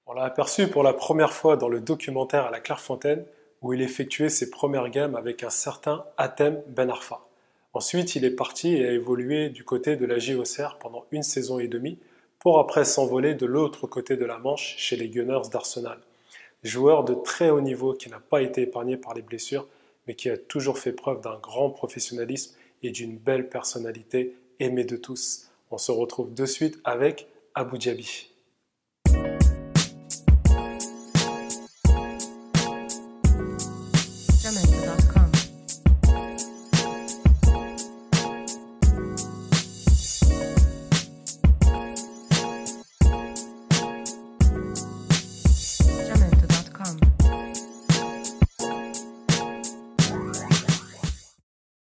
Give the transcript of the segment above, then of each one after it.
On l'a aperçu pour la première fois dans le documentaire à la Clairefontaine, où il effectuait ses premières gammes avec un certain Hatem Ben Arfa. Ensuite, il est parti et a évolué du côté de la JOCR pendant une saison et demie, pour après s'envoler de l'autre côté de la Manche chez les Gunners d'Arsenal. Joueur de très haut niveau qui n'a pas été épargné par les blessures, mais qui a toujours fait preuve d'un grand professionnalisme et d'une belle personnalité aimée de tous. On se retrouve de suite avec Abu Dhabi. Jamendo.com. Jamendo.com.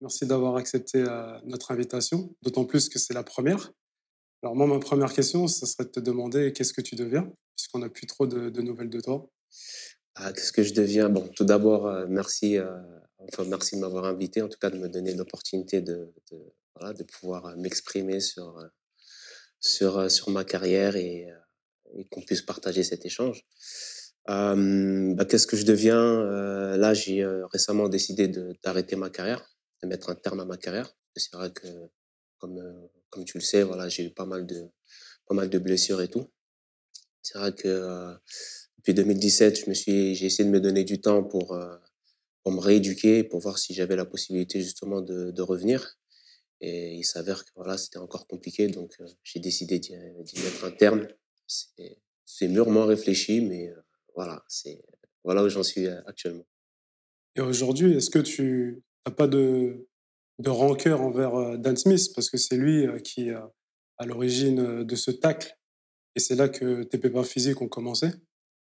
Merci d'avoir accepté notre invitation, d'autant plus que c'est la première. Alors moi, ma première question, ce serait de te demander qu'est-ce que tu deviens, puisqu'on n'a plus trop de nouvelles de toi. Qu'est-ce que je deviens? Bon, tout d'abord, merci de m'avoir invité, en tout cas de me donner l'opportunité voilà, de pouvoir m'exprimer sur ma carrière et qu'on puisse partager cet échange. Qu'est-ce que je deviens? Là, j'ai récemment décidé d'arrêter ma carrière, de mettre un terme à ma carrière. C'est vrai que, comme tu le sais, voilà, j'ai eu pas mal de blessures et tout. C'est vrai que depuis 2017, j'ai essayé de me donner du temps pour me rééduquer, pour voir si j'avais la possibilité justement de revenir. Et il s'avère que voilà, c'était encore compliqué, donc j'ai décidé d'y mettre un terme. C'est mûrement réfléchi, mais voilà où j'en suis actuellement. Et aujourd'hui, est-ce que tu n'as pas de rancœur envers Dan Smith, parce que c'est lui qui est à l'origine de ce tacle, et c'est là que tes pépins physiques ont commencé.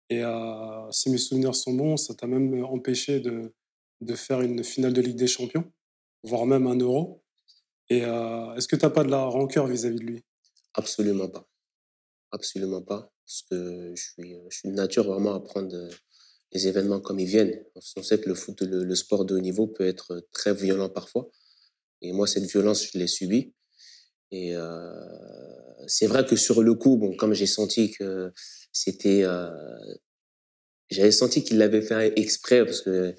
Et si mes souvenirs sont bons, ça t'a même empêché de faire une finale de Ligue des Champions, voire même un Euro. Et est-ce que tu n'as pas de la rancœur vis-à-vis de lui? Absolument pas. Absolument pas. Parce que je suis de nature vraiment à prendre les événements comme ils viennent. On sait que le sport de haut niveau peut être très violent parfois. Et moi, cette violence, je l'ai subie. Et c'est vrai que sur le coup, bon, comme j'ai senti que c'était, j'avais senti qu'il l'avait fait exprès parce que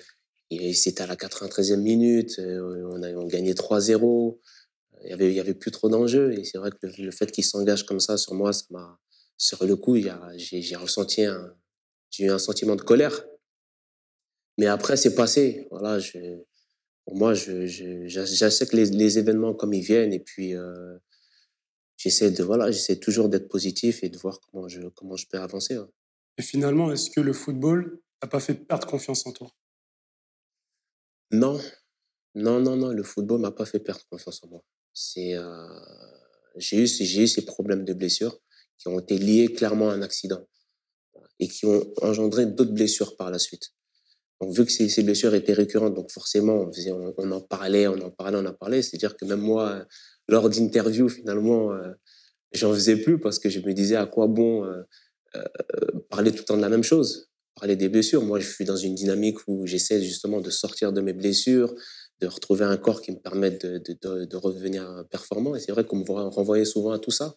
c'était à la 93e minute, on gagnait 3-0, il y avait plus trop d'enjeux et c'est vrai que le fait qu'il s'engage comme ça sur moi, sur le coup, j'ai ressenti j'ai eu un sentiment de colère. Mais après, c'est passé. Voilà, pour moi, j'accepte les événements comme ils viennent et puis j'essaie toujours d'être positif et de voir comment je peux avancer. Ouais. Et finalement, est-ce que le football n'a pas fait perdre confiance en toi? Non, non, le football m'a pas fait perdre confiance en moi. C'est, j'ai eu ces problèmes de blessures qui ont été liés clairement à un accident et qui ont engendré d'autres blessures par la suite. Donc, vu que ces blessures étaient récurrentes, donc forcément, on en parlait, on en parlait. C'est-à-dire que même moi, lors d'interviews, finalement, j'en faisais plus parce que je me disais à quoi bon parler tout le temps de la même chose, parler des blessures. Moi, je suis dans une dynamique où j'essaie justement de sortir de mes blessures, de retrouver un corps qui me permette de revenir performant. Et c'est vrai qu'on me renvoyait souvent à tout ça.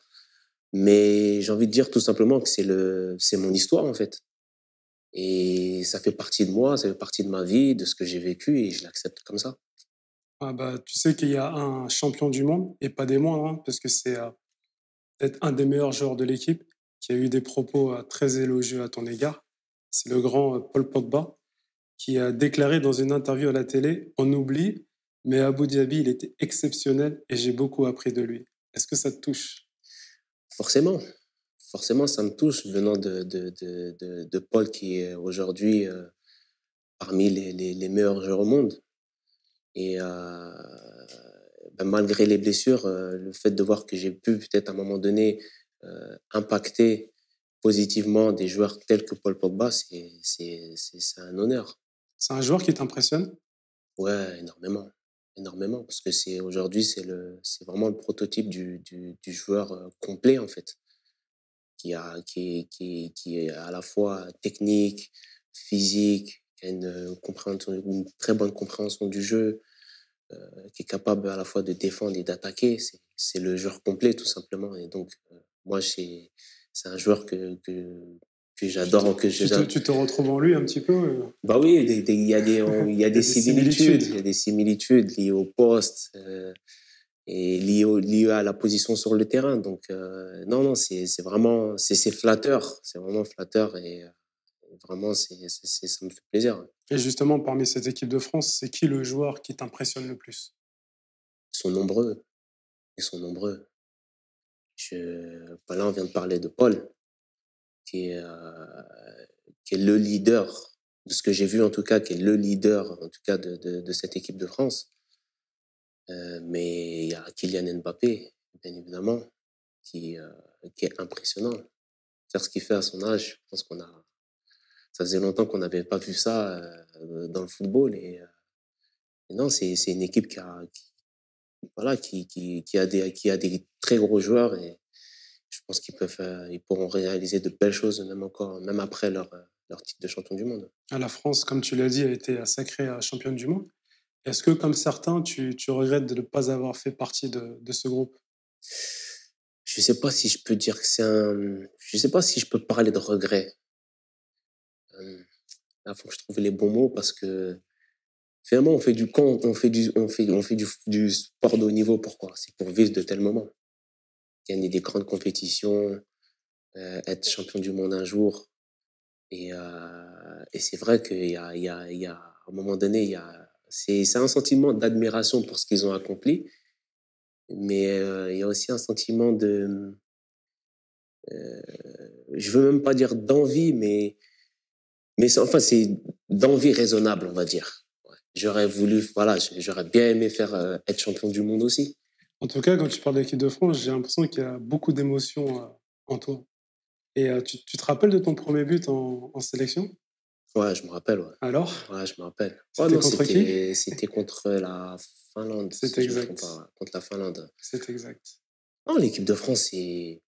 Mais j'ai envie de dire tout simplement que c'est mon histoire, en fait. Et ça fait partie de moi, ça fait partie de ma vie, de ce que j'ai vécu et je l'accepte comme ça. Ah bah, tu sais qu'il y a un champion du monde, et pas des moindres, hein, parce que c'est peut-être un des meilleurs joueurs de l'équipe, qui a eu des propos très élogieux à ton égard. C'est le grand Paul Pogba, qui a déclaré dans une interview à la télé: On oublie, mais Abu Dhabi, il était exceptionnel et j'ai beaucoup appris de lui. Est-ce que ça te touche? Forcément, forcément, ça me touche venant de Paul qui est aujourd'hui parmi les meilleurs joueurs au monde. Et malgré les blessures, le fait de voir que j'ai pu peut-être à un moment donné impacter positivement des joueurs tels que Paul Pogba, c'est un honneur. C'est un joueur qui t'impressionne? Ouais, énormément. Énormément. Parce que aujourd'hui, c'est vraiment le prototype du joueur complet, en fait, qui est à la fois technique, physique, qui a une très bonne compréhension du jeu, qui est capable à la fois de défendre et d'attaquer. C'est le joueur complet, tout simplement. Et donc, moi, c'est un joueur que que j'adore, Tu te retrouves en lui un petit peu Bah oui, il y a il y a des similitudes. similitudes. Il y a des similitudes liées au poste et liées à la position sur le terrain. Donc, non, non, c'est vraiment, c'est flatteur. C'est vraiment flatteur et vraiment, ça me fait plaisir. Et justement, parmi cette équipe de France, c'est qui le joueur qui t'impressionne le plus? Ils sont nombreux. Ils sont nombreux. Là, on vient de parler de Paul, qui est, euh, qui est le leader, de ce que j'ai vu en tout cas, qui est le leader en tout cas de cette équipe de France. Mais il y a Kylian Mbappé, bien évidemment, qui, euh, qui est impressionnant. Faire ce qu'il fait à son âge, je pense ça faisait longtemps qu'on n'avait pas vu ça dans le football. Et non, c'est une équipe voilà, qui a des très gros joueurs et je pense ils pourront réaliser de belles choses, même encore, même après leur titre de champion du monde. La France, comme tu l'as dit, a été sacrée championne du monde. Est-ce que, comme certains, tu regrettes de ne pas avoir fait partie de ce groupe? Je sais pas si je peux dire que je sais pas si je peux parler de regret. Euh, Là, faut que je trouve les bons mots parce que finalement, on fait du sport de haut niveau. Pourquoi? C'est pour vivre de tels moments. Gagner des grandes compétitions, être champion du monde un jour. Et c'est vrai il y a, à un moment donné, c'est un sentiment d'admiration pour ce qu'ils ont accompli, mais il y a aussi un sentiment euh, je veux même pas dire d'envie, mais c'est d'envie raisonnable, on va dire. Ouais. J'aurais voulu, voilà, j'aurais bien aimé être champion du monde aussi. En tout cas, quand tu parles de l'équipe de France, j'ai l'impression qu'il y a beaucoup d'émotions en toi. Et tu te rappelles de ton premier but en sélection? Ouais, je me rappelle, ouais. Alors, Ouais, je me rappelle. Oh c'était non, contre qui? c'était contre la Finlande, C'est si je me trompe exact. pas. Ouais, contre la Finlande. C'est exact. Non, l'équipe de France, c'est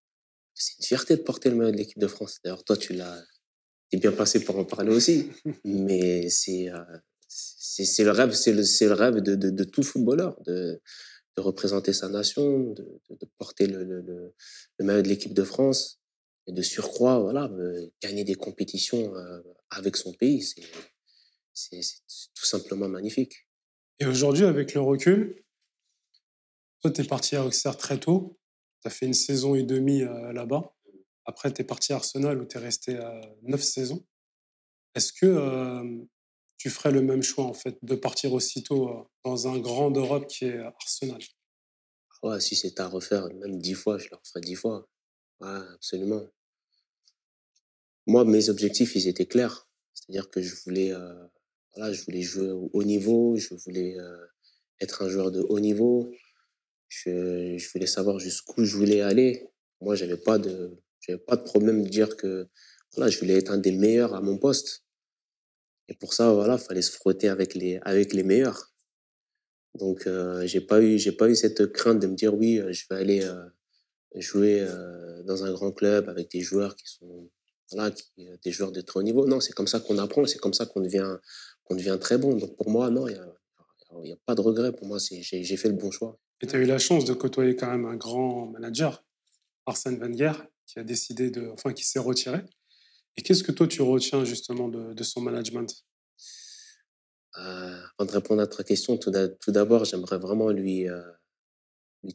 une fierté de porter le maillot de l'équipe de France. D'ailleurs, toi, t'es bien placé pour en parler aussi. Mais c'est le rêve, c'est le rêve de tout footballeur, de représenter sa nation, de porter le maillot de l'équipe de France. Et de surcroît, voilà, gagner des compétitions avec son pays, c'est tout simplement magnifique. Et aujourd'hui, avec le recul, toi, tu es parti à Auxerre très tôt. Tu as fait une saison et demie là-bas. Après, tu es parti à Arsenal où tu es resté 9 saisons. Est-ce que tu ferais le même choix, en fait, de partir aussitôt dans un grand d'Europe qui est Arsenal? Ouais, si c'était à refaire, même 10 fois, je le referais 10 fois. Ouais, absolument. Moi, mes objectifs, ils étaient clairs. C'est-à-dire que voilà, je voulais jouer au haut niveau, je voulais être un joueur de haut niveau, je voulais savoir jusqu'où je voulais aller. Moi, j'avais pas de problème de dire que voilà, je voulais être un des meilleurs à mon poste. Et pour ça, voilà, fallait se frotter avec les meilleurs. Donc, j'ai pas eu cette crainte de me dire oui, je vais aller jouer dans un grand club avec des joueurs qui sont voilà, des joueurs de très haut niveau. Non, c'est comme ça qu'on apprend, c'est comme ça qu'on devient très bon. Donc pour moi, non, il y a pas de regret. Pour moi, j'ai fait le bon choix. Et tu as eu la chance de côtoyer quand même un grand manager, Arsène Wenger, qui a décidé enfin, qui s'est retiré. Et qu'est-ce que toi, tu retiens justement de son management? Avant de répondre à ta question, tout d'abord, j'aimerais vraiment lui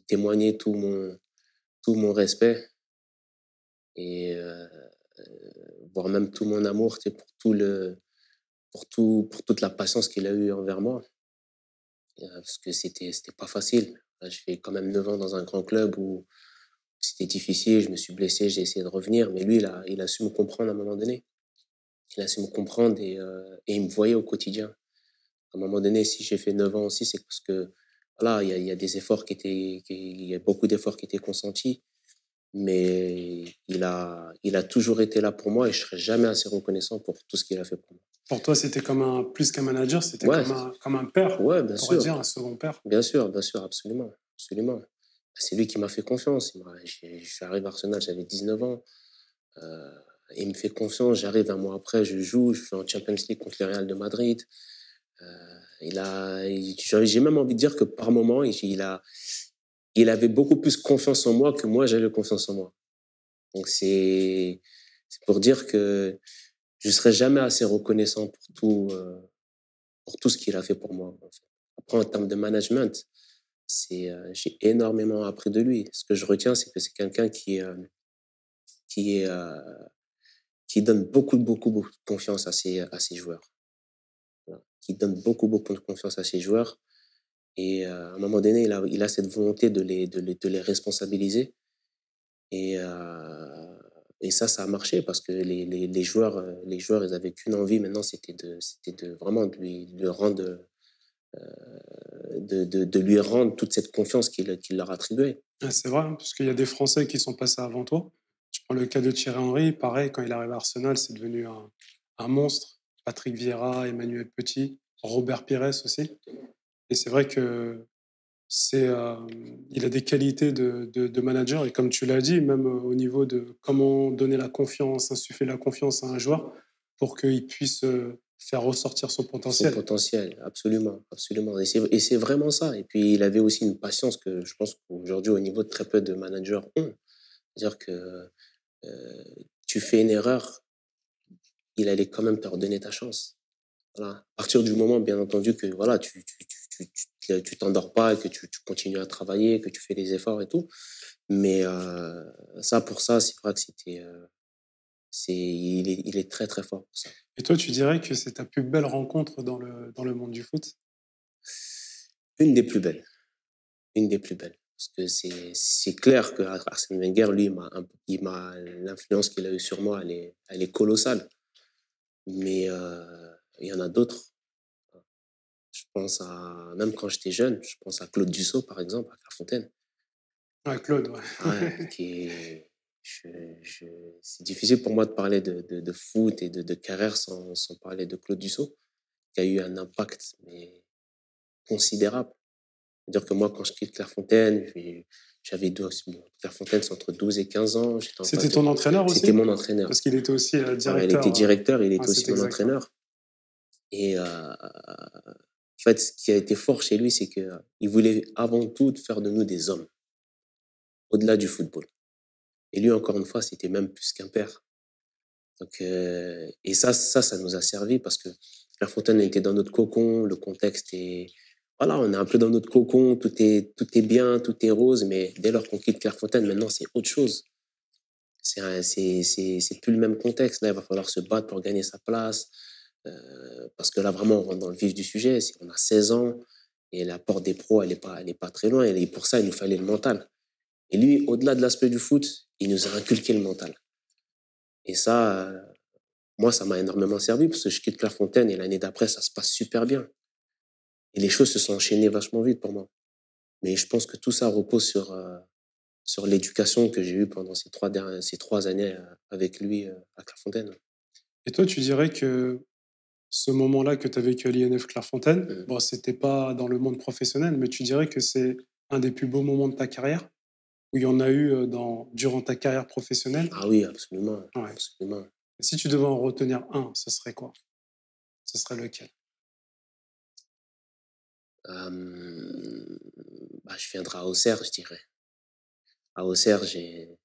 témoigner tout mon respect et voire même tout mon amour, tu sais, pour toute la patience qu'il a eue envers moi. Parce que c'était pas facile. Là, je fais quand même 9 ans dans un grand club où c'était difficile, je me suis blessé, j'ai essayé de revenir, mais lui, il a su me comprendre à un moment donné. Il a su me comprendre et il me voyait au quotidien. À un moment donné, si j'ai fait 9 ans aussi, c'est parce que voilà, il y a des efforts il y a beaucoup d'efforts qui étaient consentis, mais il a toujours été là pour moi et je serai jamais assez reconnaissant pour tout ce qu'il a fait pour moi. Pour toi, c'était plus qu'un manager, c'était Ouais, comme un père, ouais, on pourrait dire, un second père. bien sûr, absolument, absolument. C'est lui qui m'a fait confiance. Je suis arrivé à Arsenal, j'avais 19 ans. Euh, il me fait confiance, j'arrive un mois après, je suis en Champions League contre le Real de Madrid. J'ai même envie de dire que par moment, il avait beaucoup plus confiance en moi que moi, j'avais confiance en moi. Donc C'est pour dire que je serai jamais assez reconnaissant pour tout ce qu'il a fait pour moi, en fait. Après, en termes de management, j'ai énormément appris de lui. Ce que je retiens, c'est que c'est quelqu'un qui est, qui donne beaucoup de confiance à ses joueurs. Voilà. Qui donne beaucoup de confiance à ses joueurs. Et à un moment donné, il a cette volonté de les responsabiliser. Et, euh, et ça a marché parce que les joueurs, ils avaient qu'une envie maintenant, c'était de vraiment de lui rendre, de lui rendre toute cette confiance qu'il leur attribuait. Ah, c'est vrai, hein, parce qu'il y a des Français qui sont passés avant toi. Je prends le cas de Thierry Henry. Pareil, quand il arrive à Arsenal, c'est devenu un monstre. Patrick Vieira, Emmanuel Petit, Robert Pires aussi. Et c'est vrai que il a des qualités de manager. Et comme tu l'as dit, même au niveau de comment donner la confiance, insuffler la confiance à un joueur pour qu'il puisse faire ressortir son Son potentiel. potentiel, absolument, absolument. Et c'est vraiment ça. Et puis, il avait aussi une patience que je pense qu'aujourd'hui, au niveau de très peu de managers ont. C'est-à-dire que euh, tu fais une erreur, il allait quand même te redonner ta chance. Voilà. À partir du moment, bien entendu, que voilà, tu t'endors pas, que tu continues à travailler, que tu fais des efforts et tout. Mais pour ça, c'est vrai que il est très, très fort pour ça. Et toi, tu dirais que c'est ta plus belle rencontre dans le monde du foot? Une des plus belles. Une des plus belles. Parce que c'est clair que Arsène Wenger, lui, l'influence qu'il a eue sur moi, elle est colossale. Mais il y en a d'autres. Je pense même quand j'étais jeune, je pense à Claude Dussault, par exemple, à Clairefontaine. Ouais, Claude, ouais. Ouais, c'est difficile pour moi de parler de foot et de carrière sans parler de Claude Dussault, qui a eu un impact mais considérable. C'est-à-dire que moi, quand je quitte Clairefontaine, Clairefontaine, c'est entre 12 et 15 ans. J'étais en phase C'était ton entraîneur aussi? C'était mon entraîneur. Parce qu'il était aussi Ouais, il directeur. était directeur, il était c'est aussi mon exact, ouais. entraîneur. Et en fait, ce qui a été fort chez lui, c'est qu'il voulait avant tout faire de nous des hommes, au-delà du football. Et lui, encore une fois, c'était même plus qu'un père. Donc, et ça nous a servi parce que Clairefontaine était dans notre cocon, le contexte est, voilà, on est un peu dans notre cocon, tout est bien, tout est rose, mais dès lors qu'on quitte Clairefontaine, maintenant, c'est autre chose. C'est plus le même contexte. Là, il va falloir se battre pour gagner sa place. Parce que là, vraiment, on rentre dans le vif du sujet. On a 16 ans et la porte des pros, elle est pas très loin. Et pour ça, il nous fallait le mental. Et lui, au-delà de l'aspect du foot, il nous a inculqué le mental. Et ça, moi, ça m'a énormément servi parce que je quitte Clairefontaine et l'année d'après, ça se passe super bien. Et les choses se sont enchaînées vachement vite pour moi. Mais je pense que tout ça repose sur l'éducation que j'ai eue pendant ces 3 années avec lui à Clairefontaine. Et toi, tu dirais que ce moment-là que tu as vécu à l'INF Clairefontaine, Mhm. bon, c'était pas dans le monde professionnel, mais tu dirais que c'est un des plus beaux moments de ta carrière, où il y en a eu durant ta carrière professionnelle? Ah oui, absolument, Ouais. absolument. Si tu devais en retenir un, ce serait quoi? Ce serait lequel? Je viendrai à Auxerre, je dirais. À Auxerre,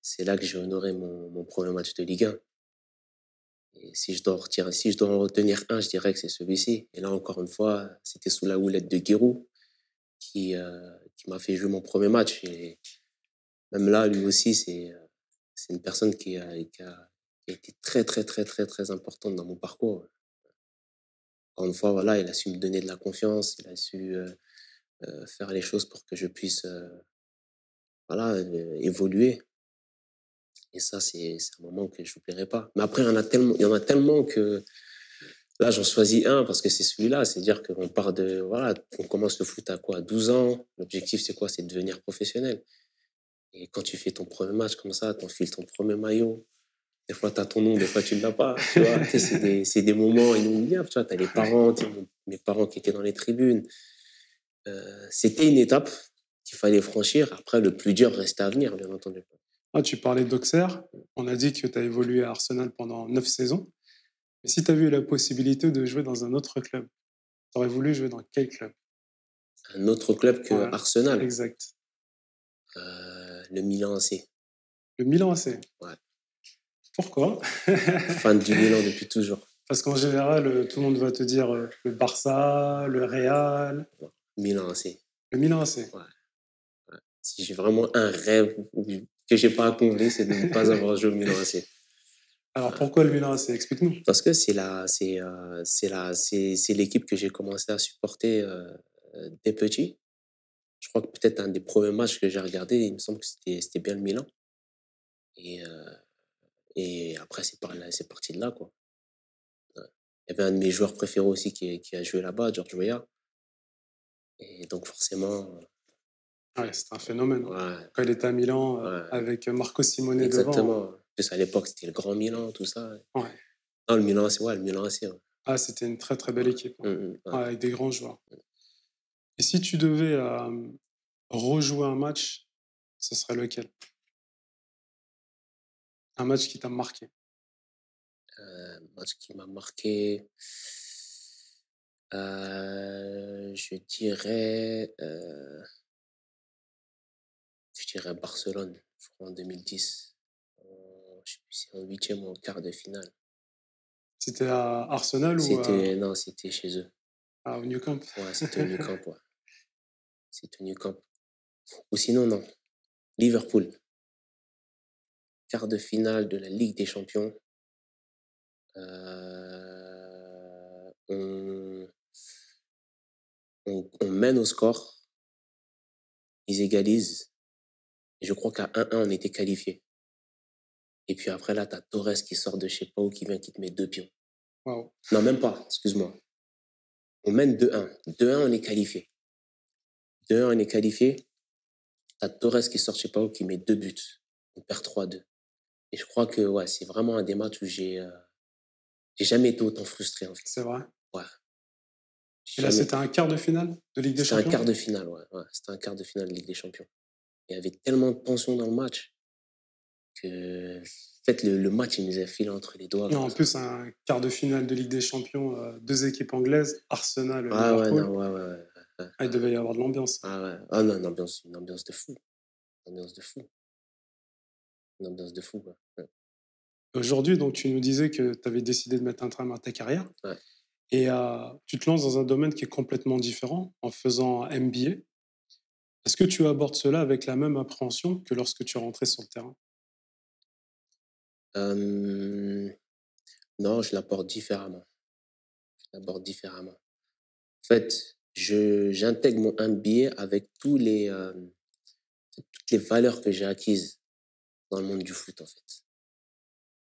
c'est là que j'ai honoré mon premier match de Ligue 1. Et si je dois en retenir un, je dirais que c'est celui-ci. Et là, encore une fois, c'était sous la houlette de Giroud qui m'a fait jouer mon premier match. Et même là, lui aussi, c'est une personne qui a été très, très, très, très, très importante dans mon parcours. Encore une fois, voilà, il a su me donner de la confiance, il a su faire les choses pour que je puisse voilà, évoluer. Et ça, c'est un moment que je n'oublierai pas. Mais après, il y en a tellement que là, j'en choisis un parce que c'est celui-là. C'est-à-dire qu'on part de, voilà, on commence le foot à quoi? À 12 ans. L'objectif, c'est quoi? C'est de devenir professionnel. Et quand tu fais ton premier match comme ça, t'enfiles ton premier maillot. Des fois, tu as ton nom, des fois, tu ne l'as pas. Tu vois, tu sais, c'est des moments inoubliables. Tu vois, tu as les parents, tu sais, mes parents qui étaient dans les tribunes. C'était une étape qu'il fallait franchir. Après, le plus dur restait à venir, bien entendu. Ah, tu parlais d'Auxerre. On a dit que tu as évolué à Arsenal pendant 9 saisons. Mais si tu avais eu la possibilité de jouer dans un autre club, tu aurais voulu jouer dans quel club? Un autre club que Ouais, Arsenal, exact. le Milan AC. Le Milan AC. Ouais. Pourquoi? Fan du Milan depuis toujours. Parce qu'en général, tout le monde va te dire le Barça, le Real, Milan AC. le Milan AC. Ouais. Si j'ai vraiment un rêve que j'ai pas accompli, c'est de ne pas avoir joué au Milan AC. Alors pourquoi le Milan AC? Explique-nous. Parce que c'est l'équipe que j'ai commencé à supporter dès petit. Je crois que peut-être un des premiers matchs que j'ai regardé, il me semble que c'était bien le Milan. Et, euh, et après, c'est parti de là, quoi. Ouais. Il y avait un de mes joueurs préférés aussi qui a joué là-bas, George Weah. Et donc, forcément, Ouais, c'est un phénomène. ouais, Quand il était à Milan, ouais, avec Marco Simone devant. exactement. En plus, à l'époque, c'était le Grand Milan, tout ça. Ouais. Non, le Milan, c'est ouais, le Milan, c'est ouais. Ah, c'était une très très belle équipe, hein. Ouais. Ouais, avec des grands joueurs. Et si tu devais rejouer un match, ce serait lequel? Un match qui t'a marqué. Match qui m'a marqué, je dirais Barcelone, je crois en 2010. Je sais plus si c'est en huitième ou en quart de finale. C'était à Arsenal ou Non, c'était chez eux. au Nou Camp? Ouais, c'était au Nou Camp, ouais. C'était au Nou Camp. Ou sinon, non. Liverpool, quart de finale de la Ligue des Champions. On, on mène au score, ils égalisent. Et je crois qu'à 1-1, on était qualifiés. Et puis après, là, t'as Torres qui sort de je sais pas où, qui vient, qui te met 2 pions. Waouh. Non, même pas, excuse-moi. On mène 2-1. 2-1, on est qualifié. 2-1, on est qualifié. T'as Torres qui sort je sais pas où, qui met 2 buts. On perd 3-2. Et je crois que ouais, c'est vraiment un des matchs où j'ai jamais été autant frustré, en fait. C'est vrai. Ouais. Et là, Jamais. c'était un quart de finale de Ligue des C'était un Champions? quart de finale, ouais. C'était un quart de finale de Ligue des Champions. Il y avait tellement de tension dans le match que, en fait, le match, il nous a filé entre les doigts. Non, comme en ça. plus, un quart de finale de Ligue des Champions, 2 équipes anglaises, Arsenal et Ah ouais, Liverpool. non, ouais. Ah, il devait y avoir de l'ambiance. Ah ouais. Ah non, une ambiance de fou. Une ambiance de fou. Une ambiance de fou, quoi. Ouais. Aujourd'hui, donc, tu nous disais que tu avais décidé de mettre un terme à ta carrière Ouais. et tu te lances dans un domaine qui est complètement différent en faisant un MBA. Est-ce que tu abordes cela avec la même appréhension que lorsque tu rentrais sur le terrain? Non, je l'aborde différemment. En fait, j'intègre mon MBA avec toutes les valeurs que j'ai acquises dans le monde du foot, en fait.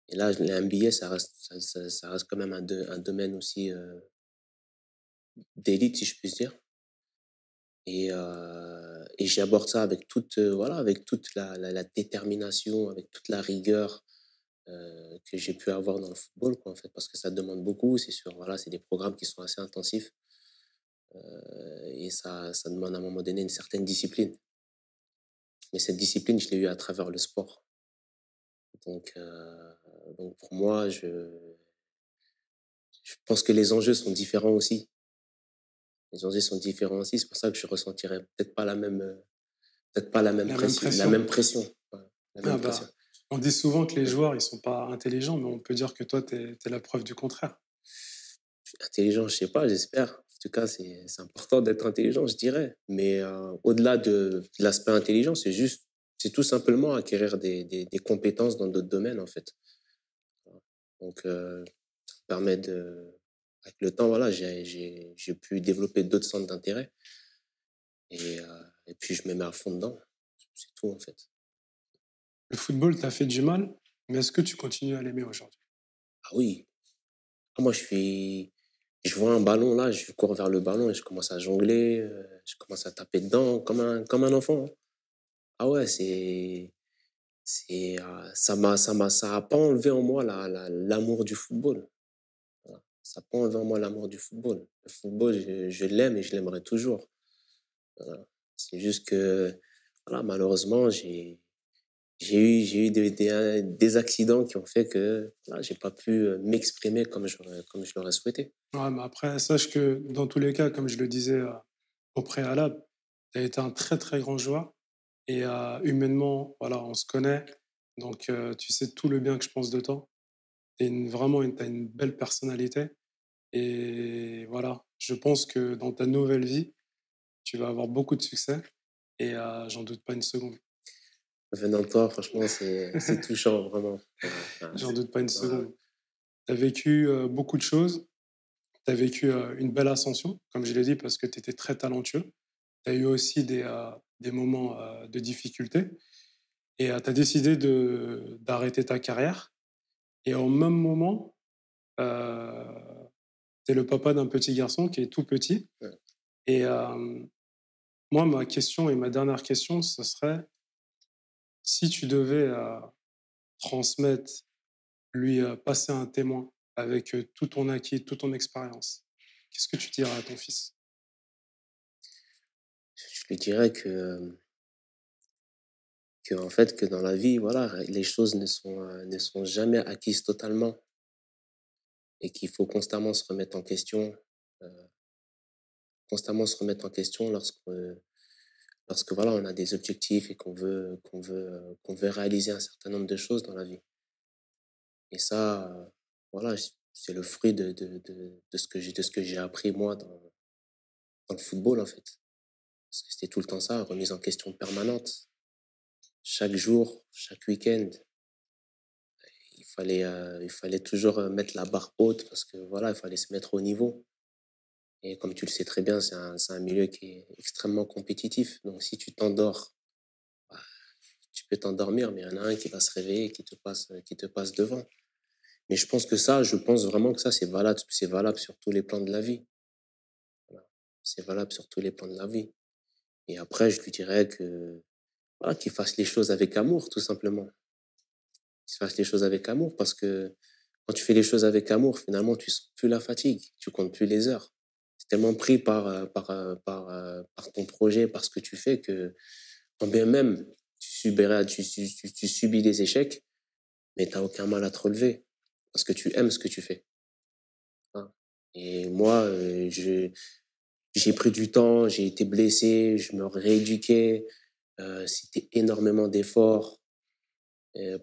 Et là, le MBA, ça reste quand même un domaine aussi d'élite, si je puis dire. Et j'aborde ça avec voilà, avec toute la détermination, avec toute la rigueur que j'ai pu avoir dans le football, quoi, en fait, parce que ça demande beaucoup. Voilà, c'est des programmes qui sont assez intensifs et ça demande à un moment donné une certaine discipline. Mais cette discipline, je l'ai eue à travers le sport. Donc pour moi, je pense que les enjeux sont différents aussi. Les enjeux sont différents aussi. C'est pour ça que je ressentirais peut-être pas la même La même pression, la pression. même pression. Ouais, la même Ah pression. bah, on dit souvent que les joueurs, ils sont pas intelligents, mais on peut dire que toi, tu es la preuve du contraire. Intelligent, je sais pas, j'espère. En tout cas, c'est important d'être intelligent, je dirais. Mais au-delà de l'aspect intelligent, c'est tout simplement acquérir des compétences dans d'autres domaines, en fait. Donc, ça me permet avec le temps, voilà, j'ai pu développer d'autres centres d'intérêt et puis je me mets à fond dedans. C'est tout, en fait. Le football t'a fait du mal, mais est-ce que tu continues à l'aimer aujourd'hui? Ah oui, moi, je vois un ballon là, je cours vers le ballon et je commence à jongler, je commence à taper dedans comme un enfant, hein. Ah ouais, ça a pas enlevé en moi l'amour du football. Voilà. Ça a pas enlevé en moi l'amour du football. Le football, je l'aime et je l'aimerai toujours. Voilà. C'est juste que, voilà, malheureusement, j'ai eu des accidents qui ont fait que, voilà, j'ai pas pu m'exprimer comme je l'aurais souhaité. Ouais, mais après, sache que dans tous les cas, comme je le disais au préalable, tu as été un très très grand joueur et humainement, voilà, on se connaît. Donc, tu sais tout le bien que je pense de toi. Vraiment, tu as une belle personnalité. Et voilà, je pense que dans ta nouvelle vie, tu vas avoir beaucoup de succès et j'en doute pas une seconde. Venant de toi, franchement, c'est touchant, vraiment. J'en doute pas une Ouais. seconde. Tu as vécu beaucoup de choses. Tu as vécu une belle ascension, comme je l'ai dit, parce que tu étais très talentueux. Tu as eu aussi des moments de difficulté et tu as décidé d'arrêter ta carrière. Et au même moment, tu es le papa d'un petit garçon qui est tout petit. Ouais. Et moi, ma question et ma dernière question, ce serait si tu devais transmettre, lui passer un témoin avec tout ton acquis, toute ton expérience, qu'est-ce que tu dirais à ton fils? Je lui dirais en fait, que dans la vie, voilà, les choses ne sont jamais acquises totalement et qu'il faut heu, constamment se remettre en question lorsque voilà, on a des objectifs et qu'on veut réaliser un certain nombre de choses dans la vie. Et ça, voilà, c'est le fruit de ce que j'ai appris moi dans le football, en fait. Parce que c'était tout le temps ça, remise en question permanente. Chaque jour, chaque week-end, il fallait toujours, mettre la barre haute parce que voilà, il fallait se mettre au niveau. Et comme tu le sais très bien, c'est un milieu qui est extrêmement compétitif. Donc si tu t'endors, bah, tu peux t'endormir, mais il y en a un qui va se réveiller et qui te passe devant. Mais je pense vraiment que ça, c'est valable sur tous les plans de la vie. Voilà. C'est valable sur tous les plans de la vie. Et après, je lui dirais que, voilà, qu'il fasse les choses avec amour, tout simplement. Qu'il fasse les choses avec amour parce que quand tu fais les choses avec amour, finalement, tu sens plus la fatigue, tu comptes plus les heures. Tu es tellement pris par ton projet, par ce que tu fais que, quand bien même tu subis des échecs, mais tu n'as aucun mal à te relever parce que tu aimes ce que tu fais. Hein. Et moi, j'ai pris du temps, j'ai été blessé, je me rééduquais, c'était énormément d'efforts,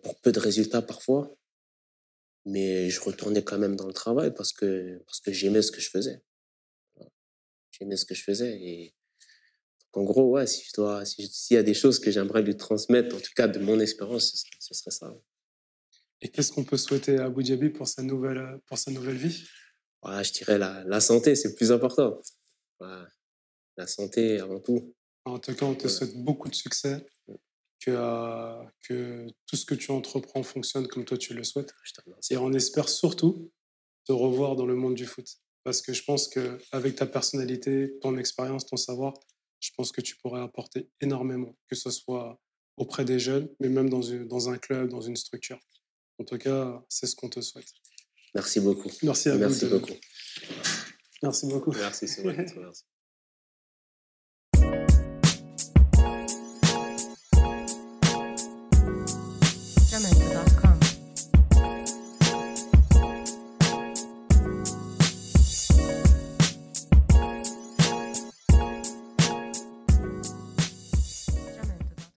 pour peu de résultats parfois, mais je retournais quand même dans le travail parce que j'aimais ce que je faisais. Voilà. J'aimais ce que je faisais et en gros, ouais, s'il y a des choses que j'aimerais lui transmettre, en tout cas de mon expérience, ce serait ça. Et qu'est-ce qu'on peut souhaiter à Abu Dhabi pour sa nouvelle vie? Voilà, je dirais la santé, c'est le plus important. Voilà, la santé avant tout. En tout cas, on te Voilà. souhaite beaucoup de succès, que tout ce que tu entreprends fonctionne comme toi tu le souhaites. Je te remercie. Et on espère surtout te revoir dans le monde du foot. Parce que je pense qu'avec ta personnalité, ton expérience, ton savoir, je pense que tu pourrais apporter énormément, que ce soit auprès des jeunes, mais même dans un club, dans une structure. En tout cas, c'est ce qu'on te souhaite. Merci beaucoup. Merci à vous. Merci beaucoup. Merci beaucoup. Merci, c'est moi qui te remercie.